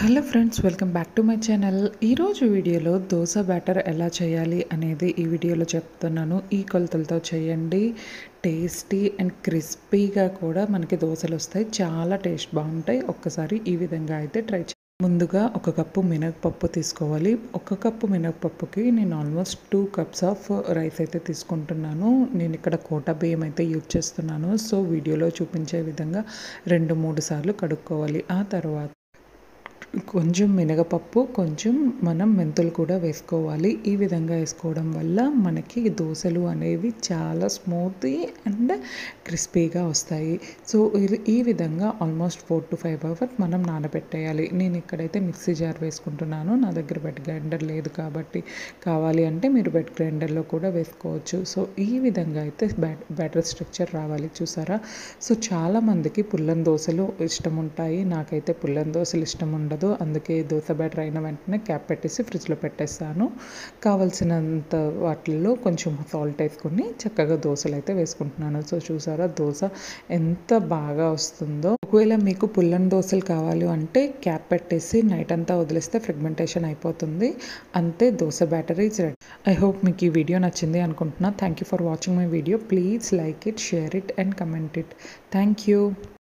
Hello friends, welcome back to my channel. ఈరోజు వీడియోలో dosa batter ఎలా చేయాలి అనేది ఈ వీడియోలో చెప్తున్నాను. ఈ కొలతలతో చేయండి. టేస్టీ అండ్ క్రిస్పీగా కూడా మనకి దోశలు వస్తాయి. చాలా టేస్ట్ బాగుంటాయి. ఒక్కసారి ఈ విధంగా అయితే ట్రై చేయండి. ముందుగా ఒక కప్పు మినపప్పు తీసుకోవాలి. ఒక కప్పు మినపప్పుకి నేను ఆల్మోస్ట్ 2 కప్స్ ఆఫ్ రైస్ అయితే తీసుకుంటున్నాను. నేను ఇక్కడ కోటా బియ్యం అయితే యూజ్ చేస్తున్నాను. సో వీడియోలో చూపించే విధంగా 2-3 సార్లు కడుక్కోవాలి. ఆ తర్వాత కొంచెం మినపప్పు, కొంచెం మనం మెంతులు కూడా వేసుకోవాలి. ఈ విధంగా వేసుకోవడం వల్ల మనకి దోశలు అనేవి చాలా స్మూతీ అండ్ క్రిస్పీగా వస్తాయి. సో ఈ విధంగా ఆల్మోస్ట్ 4 to 5 అవర్స్ మనం నానబెట్టేయాలి. నేను ఇక్కడైతే మిక్సీ జార్ వేసుకుంటున్నాను. నా దగ్గర బెడ్ గ్రైండర్ లేదు కాబట్టి, కావాలి అంటే మీరు బెడ్ గ్రైండర్లో కూడా వేసుకోవచ్చు. సో ఈ విధంగా అయితే బ్యాటర్ స్ట్రక్చర్ రావాలి, చూసారా? సో చాలామందికి పుల్లన్ దోశలు ఇష్టం ఉంటాయి. నాకైతే పుల్లన్ దోశలు ఇష్టం ఉండదు. అందుకే దోశ బ్యాటర్ అయిన వెంటనే క్యాప్ పెట్టేసి ఫ్రిడ్జ్లో పెట్టేస్తాను. కావలసినంత వాటిల్లో కొంచెం సాల్ట్ వేసుకొని చక్కగా దోశలు అయితే వేసుకుంటున్నాను. సో చూసారా దోశ ఎంత బాగా వస్తుందో. ఒకవేళ మీకు పుల్లన్ దోశలు కావాలి అంటే క్యాప్ పెట్టేసి నైట్ అంతా వదిలేస్తే ఫ్రెగ్మెంటేషన్ అయిపోతుంది. అంతే, dosa batter is ready. I hope మీకు ఈ వీడియో నచ్చింది అనుకుంటున్నా. Thank you for watching my video. Please like it, share it and comment it. Thank you.